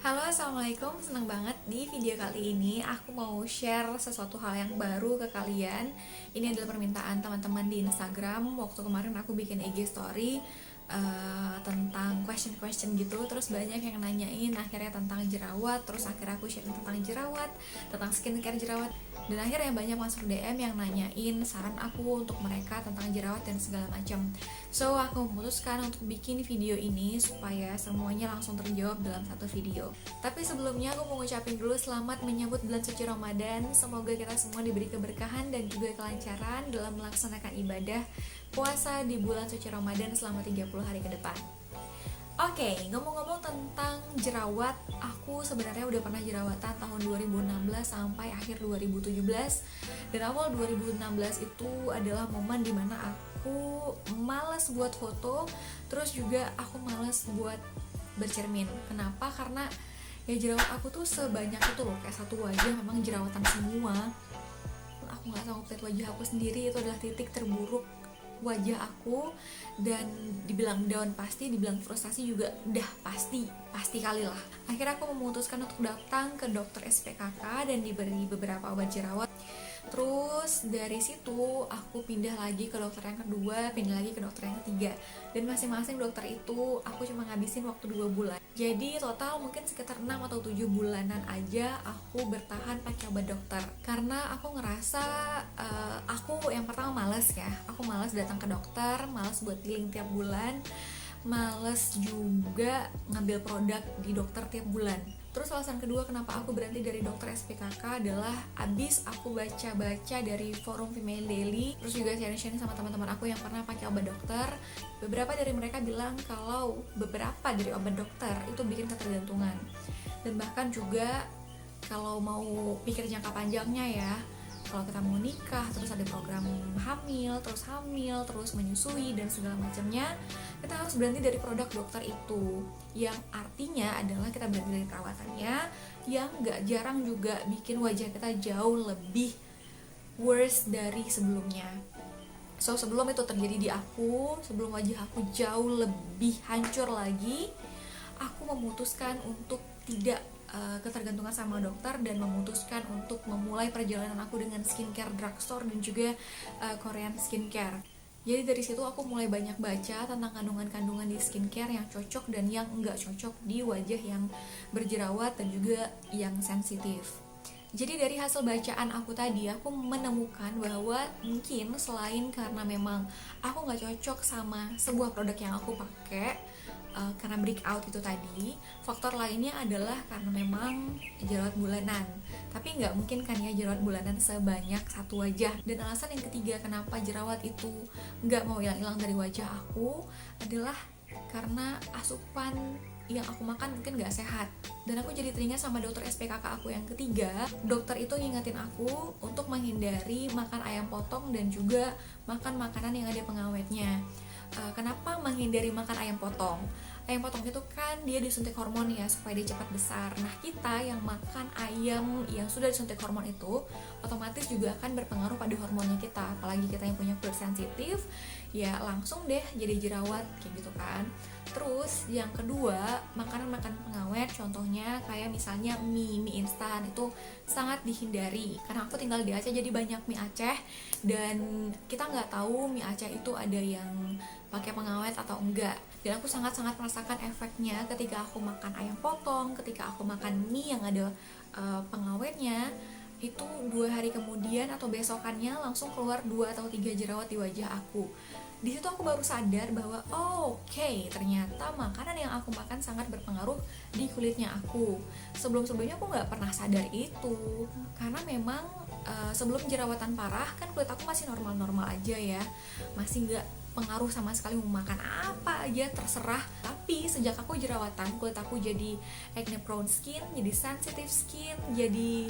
Halo, assalamualaikum. Senang banget di video kali ini aku mau share sesuatu hal yang baru ke kalian. Ini adalah permintaan teman-teman di Instagram. Waktu kemarin aku bikin IG story tentang question gitu. Terus banyak yang nanyain akhirnya tentang jerawat. Terus akhirnya aku share tentang jerawat, tentang skincare jerawat. Dan akhirnya banyak masuk DM yang nanyain saran aku untuk mereka tentang jerawat dan segala macam. So aku memutuskan untuk bikin video ini supaya semuanya langsung terjawab dalam satu video. Tapi sebelumnya aku mau ngucapin dulu selamat menyambut bulan suci Ramadan. Semoga kita semua diberi keberkahan dan juga kelancaran dalam melaksanakan ibadah puasa di bulan suci Ramadan selama 30 hari ke depan. Oke, ngomong-ngomong tentang jerawat, aku sebenarnya udah pernah jerawatan tahun 2016 sampai akhir 2017. Dan awal 2016 itu adalah momen dimana aku malas buat foto, terus juga aku malas buat bercermin. Kenapa? Karena ya jerawat aku tuh sebanyak itu loh, kayak satu wajah memang jerawatan semua. Aku gak sanggup lihat wajah aku sendiri, itu adalah titik terburuk wajah aku. Dan dibilang down pasti, dibilang frustasi juga udah pasti kali lah. Akhirnya aku memutuskan untuk datang ke dokter SPKK dan diberi beberapa obat jerawat. Terus dari situ aku pindah lagi ke dokter yang kedua, pindah lagi ke dokter yang ketiga. Dan masing-masing dokter itu aku cuma ngabisin waktu 2 bulan. Jadi total mungkin sekitar 6 atau 7 bulanan aja aku bertahan pakai obat dokter. Karena aku ngerasa aku yang pertama males ya. Aku males datang ke dokter, males buat healing tiap bulan, males juga ngambil produk di dokter tiap bulan. Terus alasan kedua kenapa aku berhenti dari dokter SPKK adalah abis aku baca-baca dari forum Female Daily, terus juga sharing-sharing sama teman-teman aku yang pernah pakai obat dokter. Beberapa dari mereka bilang kalau beberapa dari obat dokter itu bikin ketergantungan. Dan bahkan juga kalau mau pikir jangka panjangnya ya, kalau kita mau nikah, terus ada program hamil, terus menyusui dan segala macamnya, kita harus berhenti dari produk dokter itu. Yang artinya adalah kita berhenti dari perawatannya, yang gak jarang juga bikin wajah kita jauh lebih worse dari sebelumnya. So sebelum itu terjadi di aku, sebelum wajah aku jauh lebih hancur lagi, aku memutuskan untuk tidak ketergantungan sama dokter dan memutuskan untuk memulai perjalanan aku dengan skincare drugstore dan juga Korean skincare. Jadi dari situ aku mulai banyak baca tentang kandungan-kandungan di skincare yang cocok dan yang enggak cocok di wajah yang berjerawat dan juga yang sensitif. Jadi dari hasil bacaan aku tadi, aku menemukan bahwa mungkin selain karena memang aku gak cocok sama sebuah produk yang aku pakai, karena breakout itu tadi, faktor lainnya adalah karena memang jerawat bulanan. Tapi nggak mungkin kan ya jerawat bulanan sebanyak satu wajah. Dan alasan yang ketiga kenapa jerawat itu nggak mau hilang-hilang dari wajah aku adalah karena asupan yang aku makan mungkin gak sehat. Dan aku jadi teringat sama dokter SPKK aku yang ketiga. Dokter itu ngingetin aku untuk menghindari makan ayam potong dan juga makan makanan yang ada pengawetnya. Kenapa menghindari makan ayam potong? Ayam potong itu kan dia disuntik hormon ya supaya dia cepat besar. Nah kita yang makan ayam yang sudah disuntik hormon itu otomatis juga akan berpengaruh pada hormonnya kita. Apalagi kita yang punya kulit sensitif, ya langsung deh jadi jerawat kayak gitu kan. Terus yang kedua, makanan-makanan pengawet contohnya kayak misalnya mie instan itu sangat dihindari. Karena aku tinggal di Aceh jadi banyak mie Aceh dan kita nggak tahu mie Aceh itu ada yang pakai pengawet atau enggak. Dan aku sangat-sangat merasakan efeknya ketika aku makan ayam potong, ketika aku makan mie yang ada pengawetnya. Itu 2 hari kemudian atau besokannya langsung keluar 2 atau 3 jerawat di wajah aku. Di situ aku baru sadar bahwa ternyata makanan yang aku makan sangat berpengaruh di kulitnya aku. Sebelum-sebelumnya aku nggak pernah sadar itu, karena memang sebelum jerawatan parah kan kulit aku masih normal-normal aja ya, masih nggak pengaruh sama sekali mau makan apa aja terserah. Tapi sejak aku jerawatan, kulit aku jadi acne prone skin, jadi sensitive skin, jadi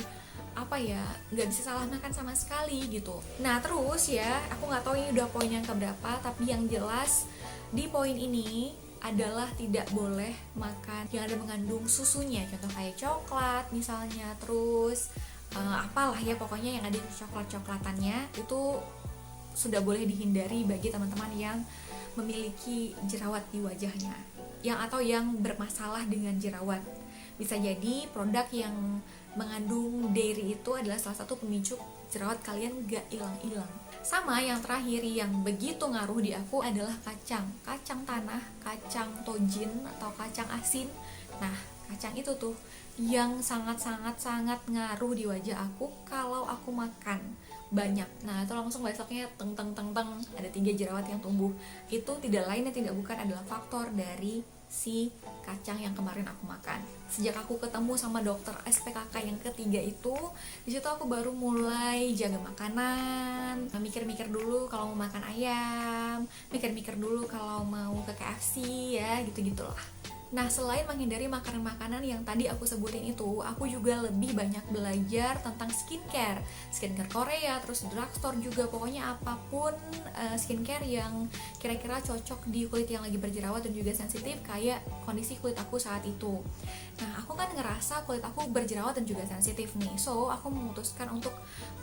nggak bisa salah makan sama sekali gitu. Nah terus ya, aku nggak tahu ini udah poin yang keberapa, tapi yang jelas di poin ini adalah tidak boleh makan yang ada mengandung susunya, contoh kayak coklat misalnya, terus apalah ya pokoknya yang ada coklat-coklatannya itu sudah boleh dihindari bagi teman-teman yang memiliki jerawat di wajahnya, yang bermasalah dengan jerawat. Bisa jadi produk yang mengandung dairy itu adalah salah satu pemicu jerawat kalian gak hilang-hilang. Sama yang terakhir yang begitu ngaruh di aku adalah kacang tanah, kacang tojin atau kacang asin. Nah, kacang itu tuh yang sangat ngaruh di wajah aku kalau aku makan banyak. Nah, itu langsung besoknya teng ada 3 jerawat yang tumbuh. Itu tidak lain dan tidak bukan adalah faktor dari si kacang yang kemarin aku makan. Sejak aku ketemu sama dokter SPKK yang ketiga itu, di situ aku baru mulai jaga makanan, mikir-mikir dulu kalau mau makan ayam, mikir-mikir dulu kalau mau ke KFC ya, gitu-gitulah. Nah, selain menghindari makanan-makanan yang tadi aku sebutin itu, aku juga lebih banyak belajar tentang skincare Korea, terus drugstore juga, pokoknya apapun skincare yang kira-kira cocok di kulit yang lagi berjerawat dan juga sensitif kayak kondisi kulit aku saat itu. Nah, aku kan ngerasa kulit aku berjerawat dan juga sensitif nih, so aku memutuskan untuk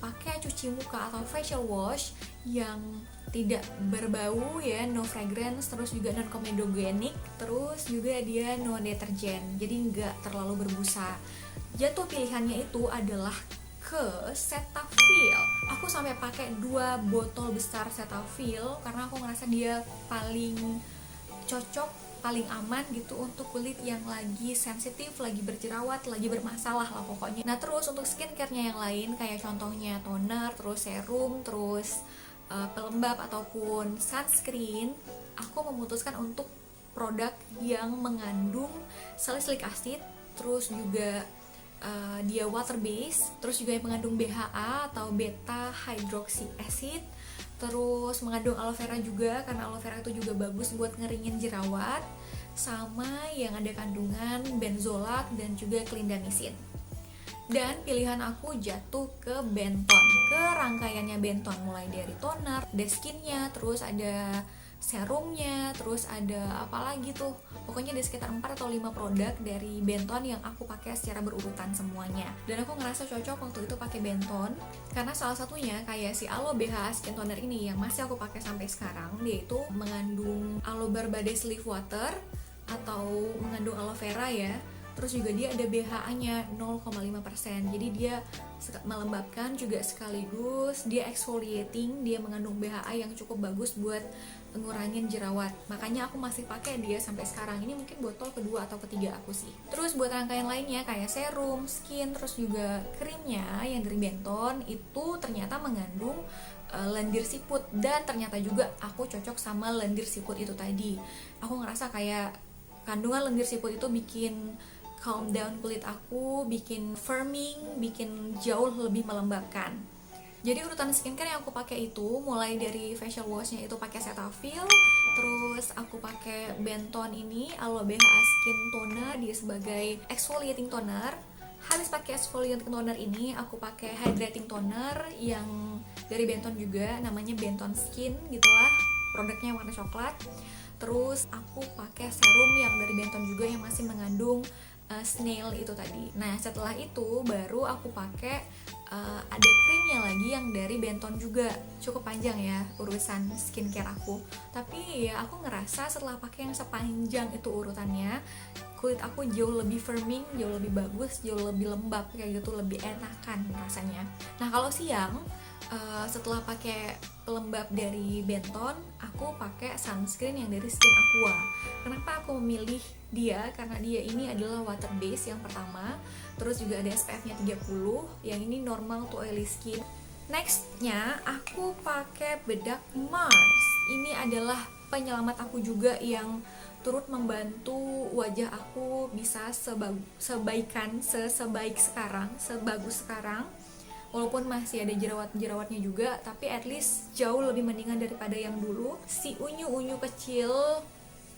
pakai cuci muka atau facial wash yang tidak berbau ya, no fragrance, terus juga non comedogenic, terus juga dia no deterjen, jadi nggak terlalu berbusa. Jatuh pilihannya itu adalah ke Cetaphil. Aku sampai pakai 2 botol besar Cetaphil karena aku ngerasa dia paling cocok, paling aman gitu untuk kulit yang lagi sensitif, lagi berjerawat, lagi bermasalah lah pokoknya. Nah, terus untuk skincare-nya yang lain kayak contohnya toner, terus serum, terus pelembab ataupun sunscreen, aku memutuskan untuk produk yang mengandung salicylic acid, terus juga dia water based, terus juga yang mengandung BHA atau beta hydroxy acid, terus mengandung aloe vera juga karena aloe vera itu juga bagus buat ngeringin jerawat, sama yang ada kandungan benzolat dan juga clindamycin. Dan pilihan aku jatuh ke Benton, ke rangkaiannya Benton, mulai dari toner, deskinnya, terus ada serumnya, terus ada apa lagi tuh, pokoknya ada sekitar 4 atau 5 produk dari Benton yang aku pakai secara berurutan semuanya. Dan aku ngerasa cocok waktu itu pakai Benton karena salah satunya kayak si Aloe BHA Skin Toner ini yang masih aku pakai sampai sekarang, dia itu mengandung aloe barbades leaf water atau mengandung aloe vera ya. Terus juga dia ada BHA-nya 0,5%. Jadi dia melembabkan juga sekaligus dia exfoliating, dia mengandung BHA yang cukup bagus buat ngurangin jerawat. Makanya aku masih pakai dia sampai sekarang. Ini mungkin botol kedua atau ketiga aku sih. Terus buat rangkaian lainnya kayak serum, skin, terus juga krimnya yang dari Benton itu ternyata mengandung lendir siput, dan ternyata juga aku cocok sama lendir siput itu tadi. Aku ngerasa kayak kandungan lendir siput itu bikin calm down kulit aku, bikin firming, bikin jauh lebih melembabkan. Jadi urutan skincare yang aku pakai itu mulai dari facial washnya itu pakai Cetaphil, terus aku pakai Benton ini Aloe BHA Skin Toner dia sebagai exfoliating toner. Habis pakai exfoliating toner ini aku pakai hydrating toner yang dari Benton juga, namanya Benton Skin gitulah, produknya warna coklat. Terus aku pakai serum yang dari Benton juga yang masih mengandung snail itu tadi. Nah, setelah itu baru aku pakai ada krimnya lagi yang dari Benton juga. Cukup panjang ya urusan skincare aku, tapi ya aku ngerasa setelah pakai yang sepanjang itu urutannya, kulit aku jauh lebih firming, jauh lebih bagus, jauh lebih lembab kayak gitu, lebih enakan rasanya. Nah, kalau siang setelah pakai pelembab dari Benton, aku pakai sunscreen yang dari Skin Aqua. Kenapa aku memilih dia? Karena dia ini adalah water base yang pertama, terus juga ada SPF-nya 30, yang ini normal to oily skin. Nextnya aku pakai bedak Mars. Ini adalah penyelamat aku juga yang turut membantu wajah aku bisa sebaik sekarang, sebagus sekarang. Walaupun masih ada jerawat-jerawatnya juga, tapi at least jauh lebih mendingan daripada yang dulu. Si unyu-unyu kecil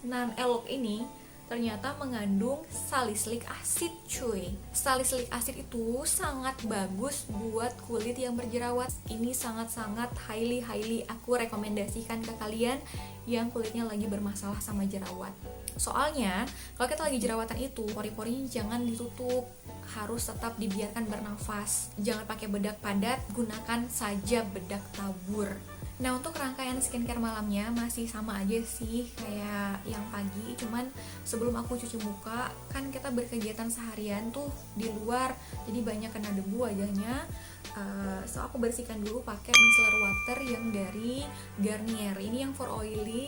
non-elok ini ternyata mengandung salicylic acid cuy. Salicylic acid itu sangat bagus buat kulit yang berjerawat. Ini sangat-sangat highly aku rekomendasikan ke kalian yang kulitnya lagi bermasalah sama jerawat. Soalnya kalau kita lagi jerawatan itu, pori-porinya jangan ditutup, harus tetap dibiarkan bernafas. Jangan pakai bedak padat, gunakan saja bedak tabur. Nah, untuk rangkaian skincare malamnya masih sama aja sih kayak yang pagi, cuman sebelum aku cuci muka kan kita berkegiatan seharian tuh di luar, jadi banyak kena debu wajahnya. So aku bersihkan dulu pakai micellar water yang dari Garnier. Ini yang for oily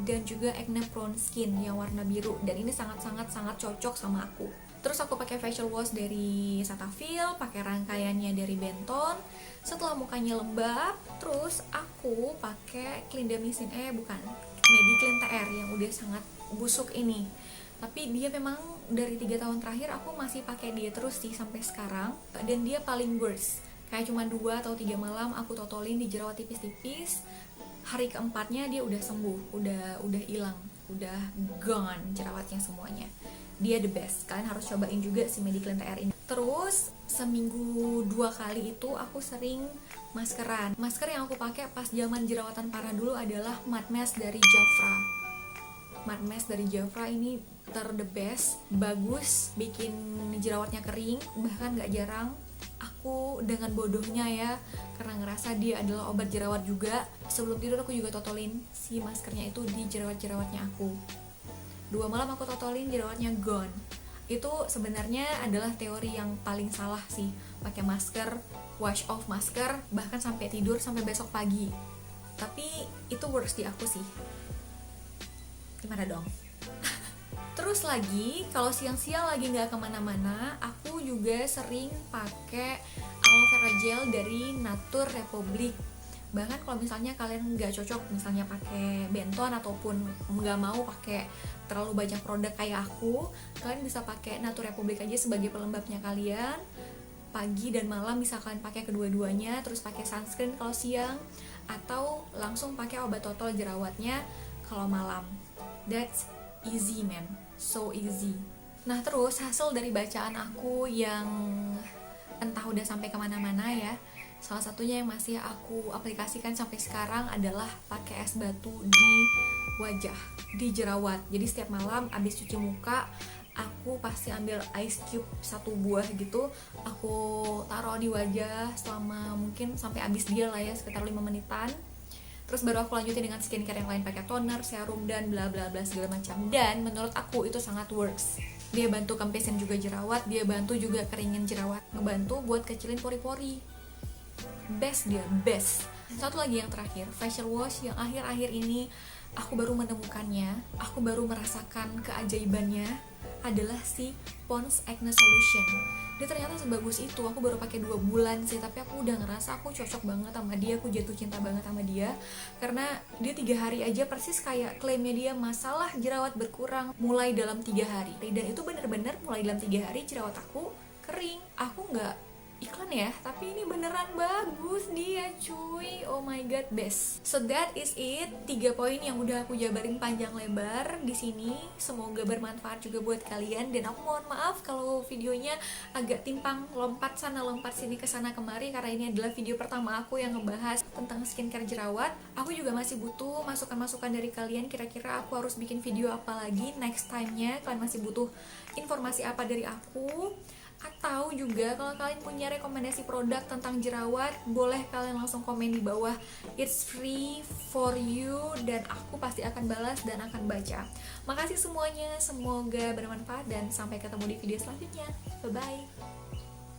dan juga acne prone skin yang warna biru, dan ini sangat cocok sama aku. Terus aku pakai facial wash dari Cetaphil, pakai rangkaiannya dari Benton. Setelah mukanya lembab, terus aku pakai clindamycin, bukan, Mediclean TR yang udah sangat busuk ini. Tapi dia memang dari 3 tahun terakhir aku masih pakai dia terus sih sampai sekarang, dan dia paling worst. Kayak cuma 2 atau 3 malam aku totolin di jerawat tipis-tipis. Hari keempatnya dia udah sembuh, udah hilang, udah gone jerawatnya semuanya. Dia the best, kalian harus cobain juga si Mediclean TR ini. Terus seminggu 2 kali itu aku sering maskeran. Masker yang aku pakai pas zaman jerawatan parah dulu adalah Matte Mask dari Jafra. Matte Mask dari Jafra ini the best, bagus, bikin jerawatnya kering, bahkan gak jarang. Aku dengan bodohnya ya, karena ngerasa dia adalah obat jerawat juga, sebelum tidur aku juga totolin si maskernya itu di jerawat-jerawatnya aku. 2 malam aku totolin, jerawatnya gone. Itu sebenarnya adalah teori yang paling salah sih, pakai masker, wash off masker, bahkan sampai tidur, sampai besok pagi. Tapi itu works di aku sih. Gimana dong? Terus lagi, kalau siang-siang lagi nggak kemana-mana, aku juga sering pakai aloe vera gel dari Nature Republic. Bahkan kalau misalnya kalian nggak cocok misalnya pakai Benton ataupun nggak mau pakai terlalu banyak produk kayak aku, kalian bisa pakai Nature Republic aja sebagai pelembabnya kalian. Pagi dan malam bisa kalian pakai kedua-duanya, terus pakai sunscreen kalau siang, atau langsung pakai obat total jerawatnya kalau malam. That's easy man, so easy. Nah, terus hasil dari bacaan aku yang entah udah sampai kemana-mana ya, salah satunya yang masih aku aplikasikan sampai sekarang adalah pakai es batu di wajah, di jerawat. Jadi setiap malam abis cuci muka, aku pasti ambil ice cube 1 buah gitu, aku taruh di wajah selama mungkin sampai habis dia lah ya, sekitar 5 menitan. Terus baru aku lanjutin dengan skincare yang lain, pakai toner, serum, dan bla bla bla segala macam. Dan menurut aku itu sangat works. Dia bantu kempesin juga jerawat, dia bantu juga keringin jerawat, ngebantu buat kecilin pori-pori. Best dia, best. Satu lagi yang terakhir, facial wash yang akhir-akhir ini aku baru menemukannya, aku baru merasakan keajaibannya, adalah si Pond's Acne Solution. Dia ternyata sebagus itu. Aku baru pakai 2 bulan sih, tapi aku udah ngerasa aku cocok banget sama dia, aku jatuh cinta banget sama dia. Karena dia 3 hari aja persis kayak klaimnya dia, masalah jerawat berkurang mulai dalam 3 hari. Dan itu bener-bener mulai dalam 3 hari jerawat aku kering. Aku nggak iklan ya, tapi ini beneran bagus dia cuy. Oh my god, best. So that is it, 3 poin yang udah aku jabarin panjang lebar di sini. Semoga bermanfaat juga buat kalian, dan aku mohon maaf kalau videonya agak timpang, lompat sana lompat sini kesana kemari, karena ini adalah video pertama aku yang ngebahas tentang skincare jerawat. Aku juga masih butuh masukan-masukan dari kalian, kira-kira aku harus bikin video apa lagi next time-nya. Kalian masih butuh informasi apa dari aku? Atau juga kalau kalian punya rekomendasi produk tentang jerawat, boleh kalian langsung komen di bawah. It's free for you, dan aku pasti akan balas dan akan baca. Makasih semuanya, semoga bermanfaat dan sampai ketemu di video selanjutnya. Bye bye.